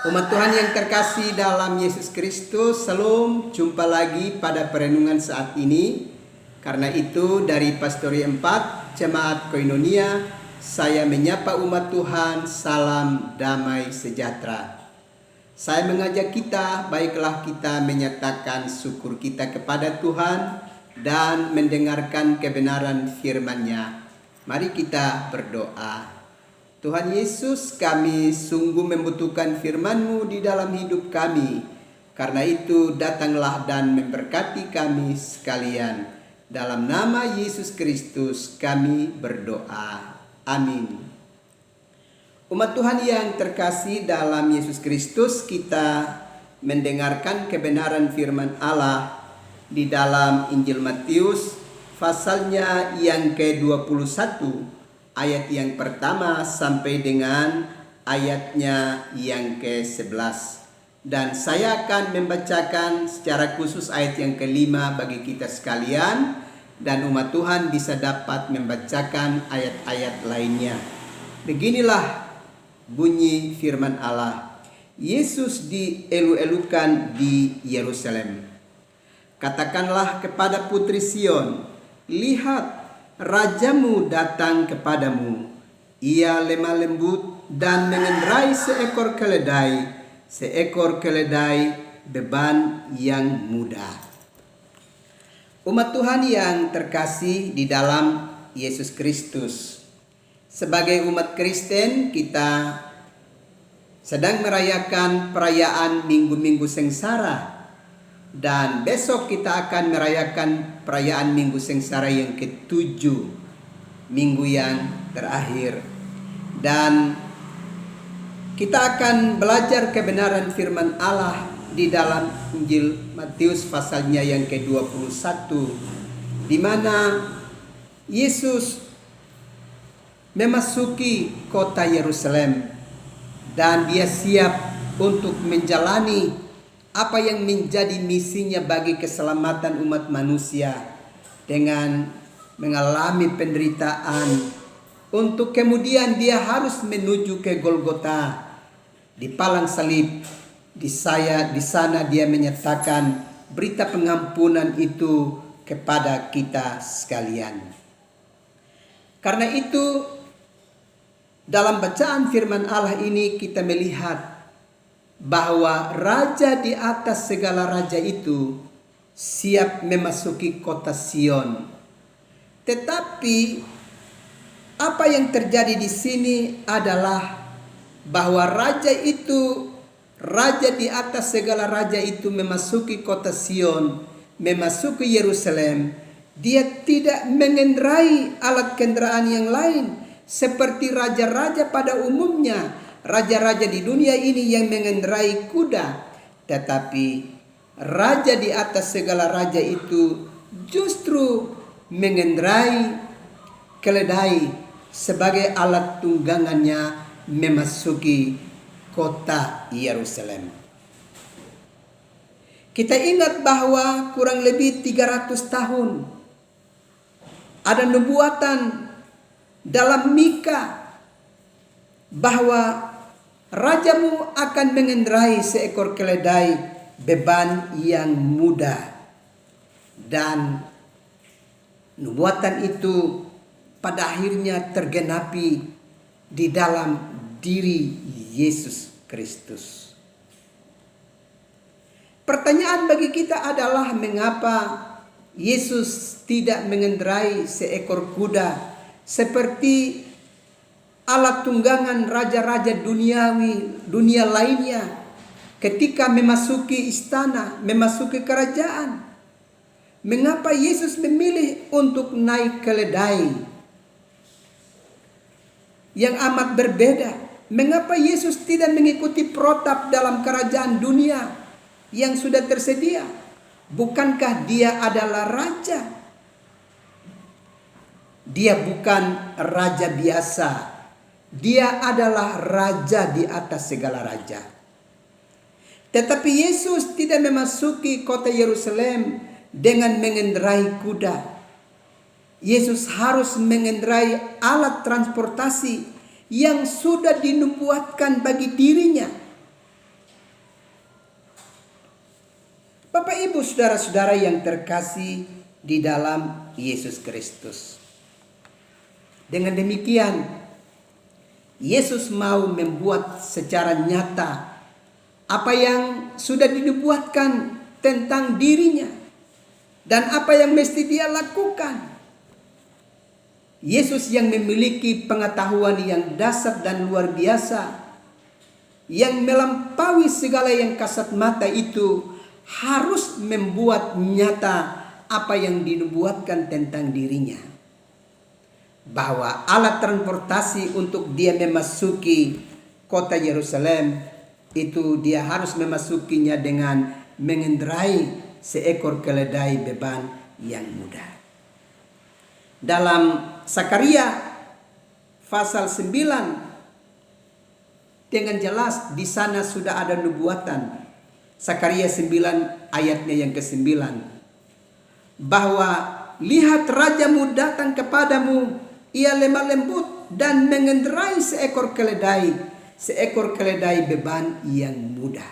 Umat Tuhan yang terkasih dalam Yesus Kristus, Shalom, jumpa lagi pada perenungan saat ini. Karena itu dari Pastori 4 Jemaat Koinonia, saya menyapa umat Tuhan, salam damai sejahtera. Saya mengajak kita, baiklah kita menyatakan syukur kita kepada Tuhan dan mendengarkan kebenaran firman-Nya. Mari kita berdoa. Tuhan Yesus, kami sungguh membutuhkan firman-Mu di dalam hidup kami. Karena itu datanglah dan memberkati kami sekalian. Dalam nama Yesus Kristus kami berdoa. Amin. Umat Tuhan yang terkasih dalam Yesus Kristus, kita mendengarkan kebenaran firman Allah di dalam Injil Matius pasalnya yang ke-21. Ayat yang pertama sampai dengan ayatnya yang ke-11. Dan saya akan membacakan secara khusus ayat yang kelima bagi kita sekalian. Dan umat Tuhan bisa dapat membacakan ayat-ayat lainnya. Beginilah bunyi firman Allah. Yesus dielu-elukan di Yerusalem. Katakanlah kepada putri Sion, lihat, Rajamu datang kepadamu. Ia lemah lembut dan mengendarai seekor keledai beban yang mudah. Umat Tuhan yang terkasih di dalam Yesus Kristus, sebagai umat Kristen kita sedang merayakan perayaan Minggu-Minggu Sengsara. Dan besok kita akan merayakan perayaan Minggu Sengsara yang ke-7, minggu yang terakhir. Dan kita akan belajar kebenaran firman Allah di dalam Injil Matius pasalnya yang ke-21, di mana Yesus memasuki kota Yerusalem dan dia siap untuk menjalani apa yang menjadi misinya bagi keselamatan umat manusia dengan mengalami penderitaan untuk kemudian dia harus menuju ke Golgota di palang salib. Di sana dia menyatakan berita pengampunan itu kepada kita sekalian. Karena itu dalam bacaan firman Allah ini kita melihat bahwa raja di atas segala raja itu siap memasuki kota Sion. Tetapi apa yang terjadi di sini adalah bahwa raja di atas segala raja itu memasuki kota Sion, memasuki Yerusalem. Dia tidak mengendarai alat kendaraan yang lain seperti raja-raja pada umumnya. Raja-raja di dunia ini yang mengendarai kuda, tetapi raja di atas segala raja itu justru mengendarai keledai sebagai alat tunggangannya memasuki kota Yerusalem. Kita ingat bahwa kurang lebih 300 tahun ada nubuatan dalam Mika bahwa rajamu akan mengendarai seekor keledai beban yang mudah. Dan nubuatan itu pada akhirnya tergenapi di dalam diri Yesus Kristus. Pertanyaan bagi kita adalah mengapa Yesus tidak mengendarai seekor kuda seperti alat tunggangan raja-raja dunia lainnya ketika memasuki istana, memasuki kerajaan. Mengapa Yesus memilih untuk naik keledai yang amat berbeda? Mengapa Yesus tidak mengikuti protap dalam kerajaan dunia yang sudah tersedia? Bukankah dia adalah raja? Dia bukan raja biasa. Dia adalah raja di atas segala raja. Tetapi Yesus tidak memasuki kota Yerusalem dengan mengendarai kuda. Yesus harus mengendarai alat transportasi yang sudah dinubuatkan bagi dirinya. saudara-saudara yang terkasih di dalam Yesus Kristus. Dengan demikian, Yesus mau membuat secara nyata apa yang sudah dinubuatkan tentang dirinya dan apa yang mesti dia lakukan. Yesus yang memiliki pengetahuan yang dasar dan luar biasa, yang melampaui segala yang kasat mata itu, harus membuat nyata apa yang dinubuatkan tentang dirinya. Bahwa alat transportasi untuk dia memasuki kota Yerusalem itu dia harus memasukinya dengan mengendarai seekor keledai beban yang mudah. Dalam Sakaria pasal 9 dengan jelas di sana sudah ada nubuatan. Sakaria 9 ayatnya yang ke-9. Bahwa lihat rajamu datang kepadamu, ia lemah lembut dan mengendarai seekor keledai beban yang mudah.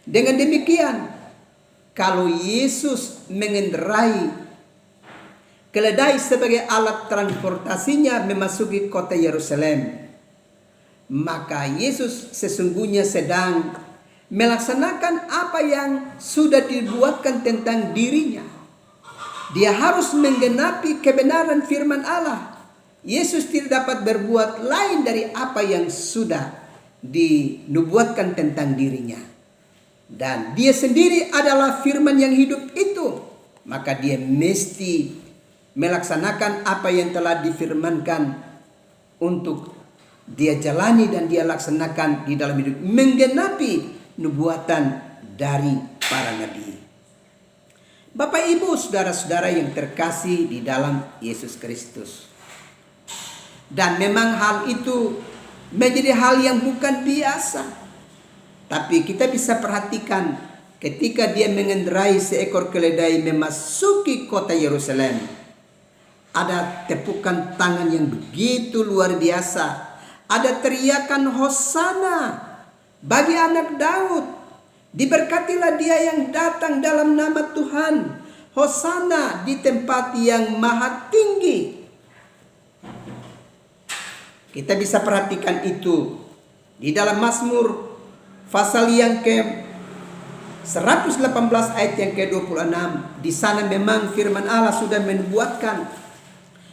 Dengan demikian, kalau Yesus mengendarai keledai sebagai alat transportasinya memasuki kota Yerusalem, maka Yesus sesungguhnya sedang melaksanakan apa yang sudah dibuatkan tentang dirinya. Dia harus menggenapi kebenaran firman Allah. Yesus tidak dapat berbuat lain dari apa yang sudah dinubuatkan tentang dirinya. Dan dia sendiri adalah firman yang hidup itu. Maka dia mesti melaksanakan apa yang telah difirmankan untuk dia jalani dan dia laksanakan di dalam hidup, menggenapi nubuatan dari para nabi. Bapak Ibu saudara-saudara yang terkasih di dalam Yesus Kristus. Dan memang hal itu menjadi hal yang bukan biasa. Tapi kita bisa perhatikan ketika dia mengendarai seekor keledai memasuki kota Yerusalem. Ada tepukan tangan yang begitu luar biasa. Ada teriakan Hosana bagi anak Daud. Diberkatilah dia yang datang dalam nama Tuhan. Hosana di tempat yang maha tinggi. Kita bisa perhatikan itu di dalam Mazmur pasal yang ke 118 ayat yang ke-26. Di sana memang firman Allah sudah menubuatkan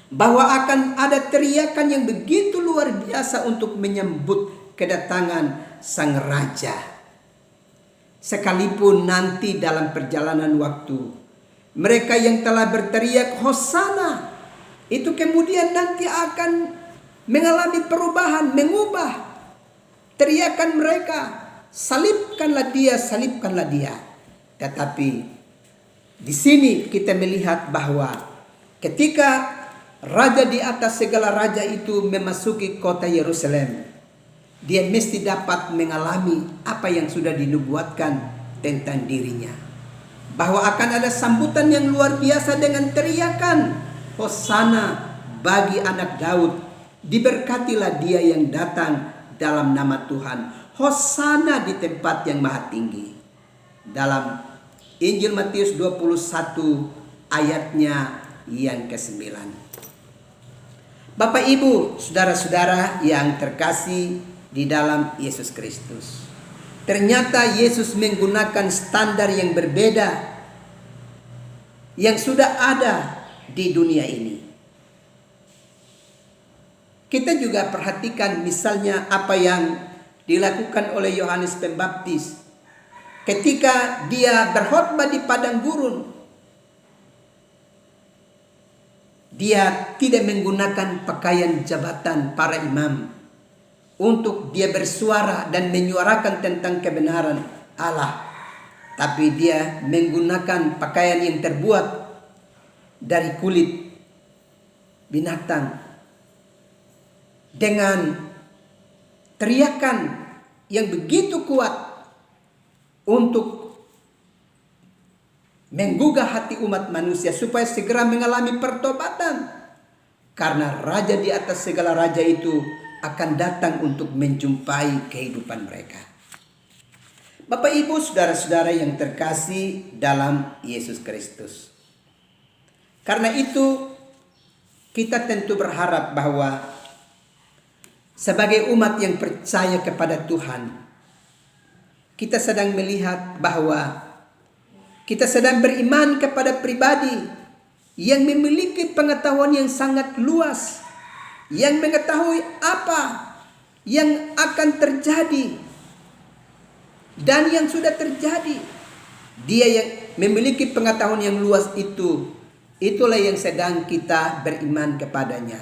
bahwa akan ada teriakan yang begitu luar biasa untuk menyambut kedatangan sang raja. Sekalipun nanti dalam perjalanan waktu mereka yang telah berteriak Hosana itu kemudian nanti akan mengalami perubahan, mengubah teriakan mereka, salibkanlah dia, salibkanlah dia. Tetapi di sini kita melihat bahwa ketika raja di atas segala raja itu memasuki kota Yerusalem, dia mesti dapat mengalami apa yang sudah dinubuatkan tentang dirinya. Bahwa akan ada sambutan yang luar biasa dengan teriakan Hosana bagi anak Daud. Diberkatilah dia yang datang dalam nama Tuhan. Hosana di tempat yang maha tinggi. Dalam Injil Matius 21 ayatnya yang ke-9. Bapak Ibu, saudara-saudara yang terkasih di dalam Yesus Kristus. Ternyata Yesus menggunakan standar yang berbeda yang sudah ada di dunia ini. Kita juga perhatikan misalnya apa yang dilakukan oleh Yohanes Pembaptis ketika dia berkhotbah di padang gurun. Dia tidak menggunakan pakaian jabatan para imam untuk dia bersuara dan menyuarakan tentang kebenaran Allah. Tapi dia menggunakan pakaian yang terbuat dari kulit binatang. Dengan teriakan yang begitu kuat untuk menggugah hati umat manusia supaya segera mengalami pertobatan. Karena raja di atas segala raja itu akan datang untuk menjumpai kehidupan mereka. Bapak Ibu saudara-saudara yang terkasih dalam Yesus Kristus. Karena itu kita tentu berharap bahwa sebagai umat yang percaya kepada Tuhan, kita sedang melihat bahwa kita sedang beriman kepada pribadi yang memiliki pengetahuan yang sangat luas, yang mengetahui apa yang akan terjadi dan yang sudah terjadi. Dia yang memiliki pengetahuan yang luas itulah yang sedang kita beriman kepadanya.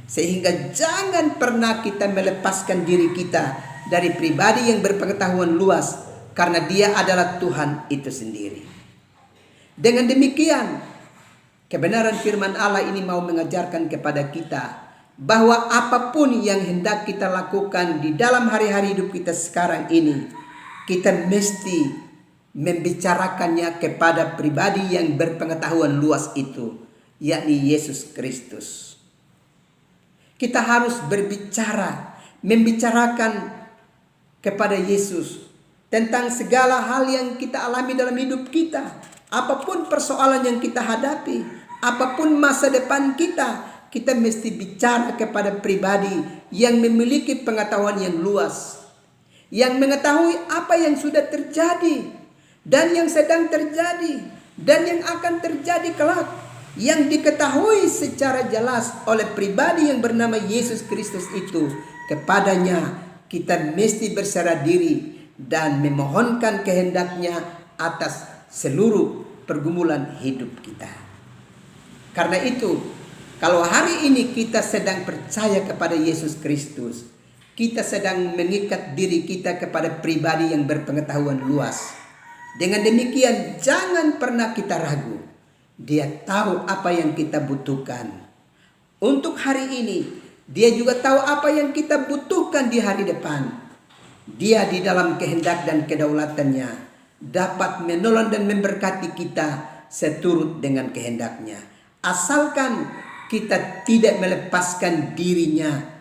Sehingga jangan pernah kita melepaskan diri kita dari pribadi yang berpengetahuan luas, karena dia adalah Tuhan itu sendiri. Dengan demikian, kebenaran firman Allah ini mau mengajarkan kepada kita bahwa apapun yang hendak kita lakukan di dalam hari-hari hidup kita sekarang ini, kita mesti membicarakannya kepada pribadi yang berpengetahuan luas itu, yakni Yesus Kristus. Kita harus membicarakan kepada Yesus tentang segala hal yang kita alami dalam hidup kita. Apapun persoalan yang kita hadapi, apapun masa depan kita mesti bicara kepada pribadi yang memiliki pengetahuan yang luas, yang mengetahui apa yang sudah terjadi dan yang sedang terjadi dan yang akan terjadi kelak, yang diketahui secara jelas oleh pribadi yang bernama Yesus Kristus itu. Kepadanya kita mesti berserah diri dan memohonkan kehendaknya atas seluruh pergumulan hidup kita. Karena itu, kalau hari ini kita sedang percaya kepada Yesus Kristus, kita sedang mengikat diri kita kepada pribadi yang berpengetahuan luas. Dengan demikian, jangan pernah kita ragu. Dia tahu apa yang kita butuhkan untuk hari ini. Dia juga tahu apa yang kita butuhkan di hari depan. Dia di dalam kehendak dan kedaulatannya dapat menolong dan memberkati kita seturut dengan kehendaknya. Asalkan kita tidak melepaskan dirinya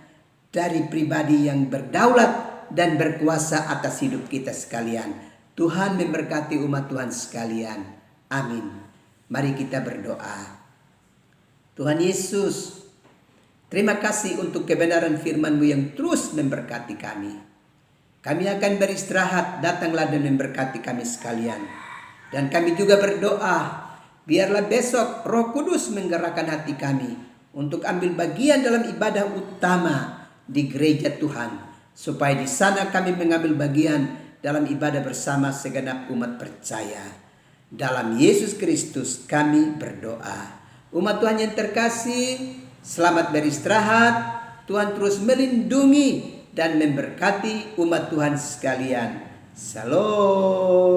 dari pribadi yang berdaulat dan berkuasa atas hidup kita sekalian. Tuhan memberkati umat Tuhan sekalian. Amin. Mari kita berdoa. Tuhan Yesus, terima kasih untuk kebenaran firman-Mu yang terus memberkati kami. Kami akan beristirahat, datanglah dan memberkati kami sekalian. Dan kami juga berdoa, biarlah besok Roh Kudus menggerakkan hati kami untuk ambil bagian dalam ibadah utama di gereja Tuhan, supaya di sana kami mengambil bagian dalam ibadah bersama segenap umat percaya. Dalam Yesus Kristus kami berdoa. Umat Tuhan yang terkasih, selamat beristirahat. Tuhan terus melindungi dan memberkati umat Tuhan sekalian. Shalom.